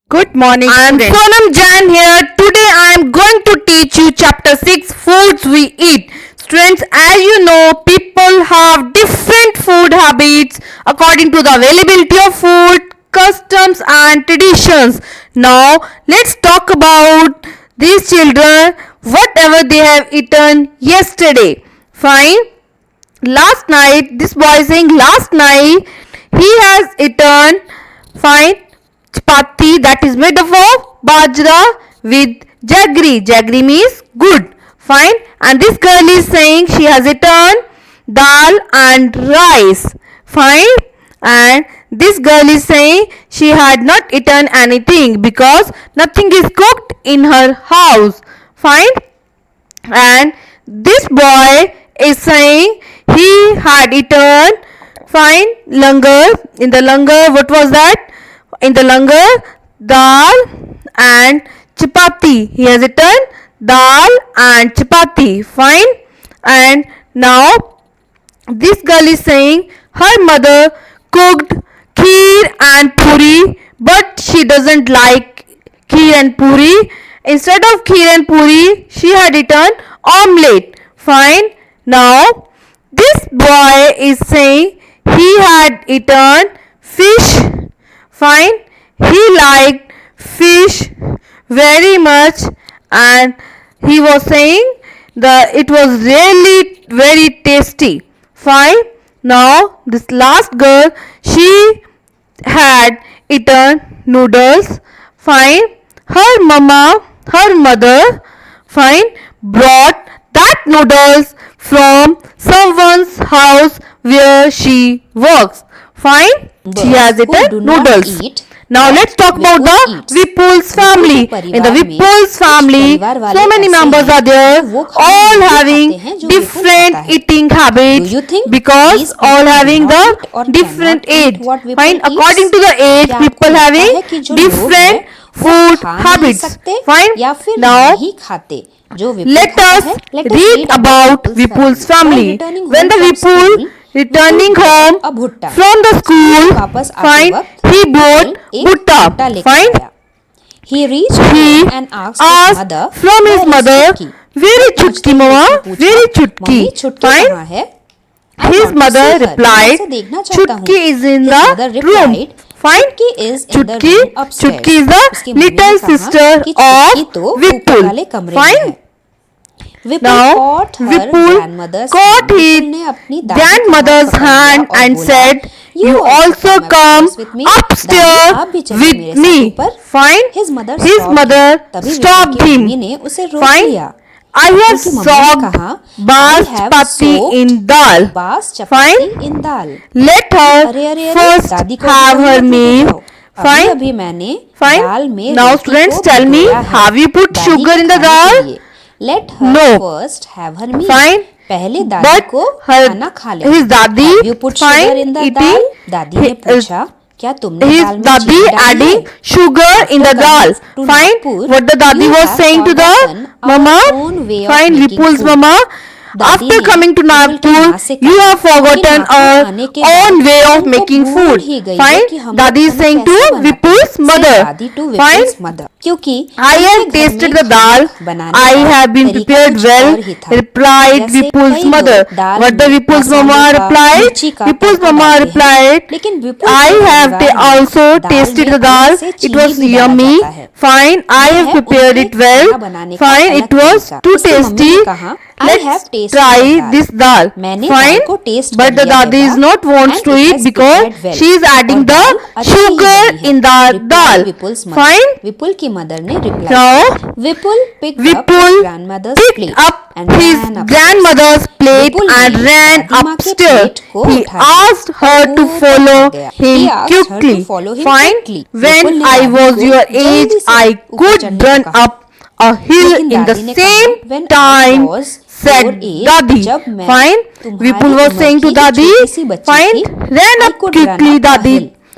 Good morning, I am students. Sonam Jain here. Today I am going to teach you chapter 6 Foods We Eat. Students, as you know, people have different food habits according to the availability of food, customs, and traditions. Now, let's talk about these children, whatever they have eaten yesterday. Fine. Last night, this boy is saying last night he has eaten fine chapati that is made up of bajra with jaggery. Jaggery means good. Fine. And this girl is saying she has eaten dal and rice. Fine. And this girl is saying she had not eaten anything because nothing is cooked in her house. Fine. And this boy is saying he had eaten fine langar. In the langar, what was that? In the langar, dal and chapati. He has eaten dal and chapati. Fine. And now this girl is saying her mother cooked kheer and puri, but she doesn't like kheer and puri. Instead of kheer and puri, she had eaten omelette. Fine. Now this boy is saying he had eaten fish. Fine. He liked fish very much, and he was saying that it was really very tasty. Fine. Now this last girl, she had eaten noodles. Fine. Her mother, fine, brought that noodles from someone's house where she works. Fine. She has eaten noodles. Now let's talk about the Vipul's family. In the Vipul's family, so many members are there, all having different eating habits because all having the different age. Fine. According to the age, people having different food habits. Fine. Now let us read about Vipul's family. When the Vipul returning home from the school, fine, he bought butta. Fine. He and asked from his mother, "Very chutki, mama, very chutki." Fine. His mother replied, "Chutki is in the room." Fine. Chutki is the little sister of Vipul. Fine. Now Vipul caught his grandmother's hand and said, "You also come upstairs with me." Fine. His mother stopped him. Fine. I have soaked Bas chapati in dal. Fine. Let her first have her meal. Fine. Fine. Now students, tell me, have you put sugar in the dal? Let her No. first have her meal. Fine. पहले दादी But को her, खाना खा ले। his dadi, Have you put sugar fine, in the eating, dal? दादी ने पूछा, क्या तुमने his दाल में dadi चीनी डाली adding है? sugar in the dal. To Fine. Vipul, What the dadi we was have saying to the forgotten our mama? own way of Fine. making Vipul's food. mama. दादी After ने coming to विपुल की माँ से Nagpur, you कहा have forgotten कि our Nagpur आने के बाद own way of उनको making भूल food. ही गई है Fine. कि हम Dadi लोग is saying to खाना कैसे बनाते Vipul's हैं। mother. Say दादी to Fine. Vipul's mother. क्योंकि I have उनके घर tasted में the dal. खाना बनाने I का have been तरीका prepared कुछ well, और ही था। replied जैसे Vipul's कई mother. लोग दाल What the में Vipul's मसालों mama का, replied? मिर्ची का Vipul's तड़का mama डालते हैं। replied, लेकिन विपुल I के have परिवार में also दाल tasted में the dal. अलग से It चीनी was भी डाला yummy. जाता है। Fine. I यह have है prepared उनके it well. खाना बनाने का Fine. अलग It was तरीका। too उसकी मम्मी tasty. ने कहा, I have Let's tasted try the dal. this dal. मैंने Fine. दाल को taste But कर the लिया है dadi is बेटा, not wants and to it eat has because prepared well. she is adding और the दाल अच्छी ही sugar बनी है। in the Replied dal. Vipul's mother. Fine. विपुल की मदर ने reply Now Vipul picked up Vipul his grandmother's picked plate up and his ran upstairs. grandmother's plate विपुल ने and ran दादी माँ के upstairs. plate को He उठा लिया। asked her to ऊपर follow आ गया। him He asked her to quickly. follow him Fine. quickly. When विपुल ने I दादी was को your age, जल्दी से I ऊपर could चढ़ने को run कहा। up a hill लेकिन in the दादी ने same कहा, "When I time," was said your age, Dadi. जब मैं Fine. तुम्हारी Vipul was उम्र saying to की Dadi, छोटी सी बच्ची fine, थी, ran I up could run quickly, up a Dadi. hill.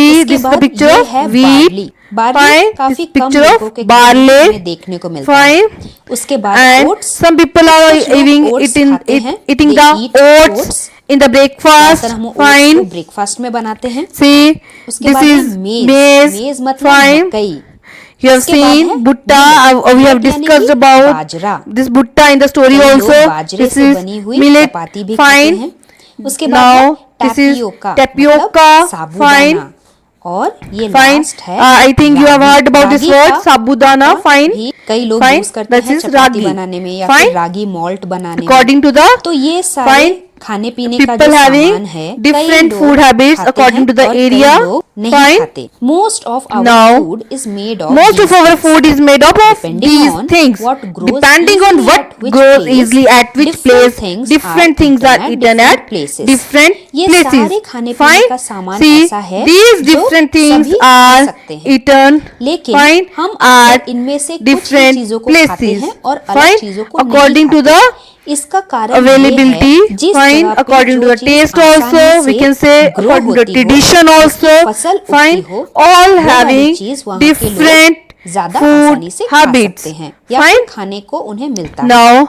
See, इसके this is the बाद picture ये of है wheat. बार्ली। Barley Fine. काफी This कम picture लोगों of के घर barley. में देखने को मिलता है। Fine. उसके बाद And oats, some people are कुछ लोग eating oats खाते हैं। eating They the eat oats oats. in the breakfast. ज्यादातर हम ओट्स को Fine. ब्रेकफास्ट में बनाते हैं। See, उसके this बाद है is मेज। maize. मेज मतलब Fine. मकई। You have इसके बाद seen है bhutta. We have millet यानी discussed कि about bajra. this bhutta in the story कई लोग also. बाजरे This से is बनी हुई millet. चपाती भी खाते Fine. हैं। उसके बाद है Now this is tapioca, tapioca. मतलब साबूदाना। Fine. और ये Fine. लास्ट है I think you have ragi. heard about this ragi word का sabudana. आटा Fine. भी कई लोग Fine. यूज करते This हैं is चपाती ragi. बनाने में या Fine. फिर रागी मॉल्ट बनाने According में। to the तो ये सारे fine. खाने पीने का जो People having सामान है different कई food लोग habits खाते according हैं to the और कई area. लोग नहीं Fine. खाते। Most of our Now, food is made of most of our food is made up of Depending these on things. what grows Depending on easily what at which grows place, easily at which different place, things different are things eaten are at eaten different at places. different ये places. सारे खाने पीने Fine. का सामान See, ऐसा है these जो different things सभी खा are सकते हैं। eaten. लेकिन Fine. हम At इनमें से कुछ ही different चीजों को खाते places. हैं और अलग Fine. चीजों को According नहीं to the खाते। इसका कारण availability. ये है जिस Fine. जगह पे According to जो the चीज taste आसानी also, we से can say grow according to the होती हो, tradition जिसकी also. फसल उगती Fine. हो, All वो वाली having चीज वहाँ के लोग different ज्यादा food आसानी से खा habits. सकते हैं या Fine. फिर खाने को उन्हें मिलता है। Now,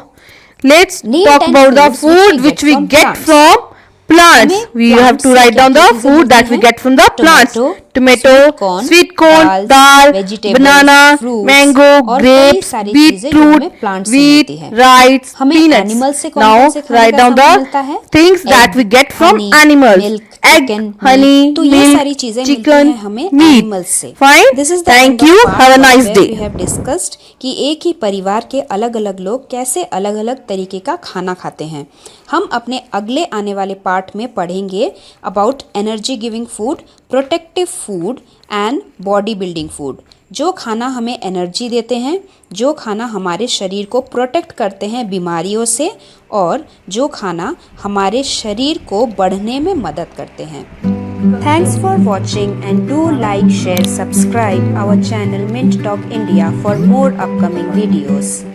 let's Name talk 10 about the foods food which we get plants. from plants. हमें We have plants to से write क्या down क्या the चीजें food that मिलती we हैं? get from the plants. Tomato, Tomato, sweet corn, dals, dal, vegetables, banana, fruits, mango, और कई grapes, सारी चीजें जो beetroot, हमें plants से wheat, मिलती हैं। rice, हमें peanuts. animals से कौन Now कौन से खाने write का down सामान the मिलता है? things that we Egg, get from honey, animals. milk, Egg, chicken, honey, meat. तो ये milk, सारी चीजें मिलती chicken, हैं हमें meat. animals से। Fine. This is the Thank end of you. part Have a one nice where day. we have discussed कि एक ही परिवार के अलग अलग लोग कैसे अलग अलग तरीके का खाना खाते हैं। हम अपने अगले आने वाले पार्ट में पढ़ेंगे about energy giving food, protective food and body building food. जो खाना हमें एनर्जी देते हैं, जो खाना हमारे शरीर को प्रोटेक्ट करते हैं बीमारियों से, और जो खाना हमारे शरीर को बढ़ने में मदद करते हैं। Thanks for watching and do like, share, subscribe our channel Mint Talk India for more upcoming videos.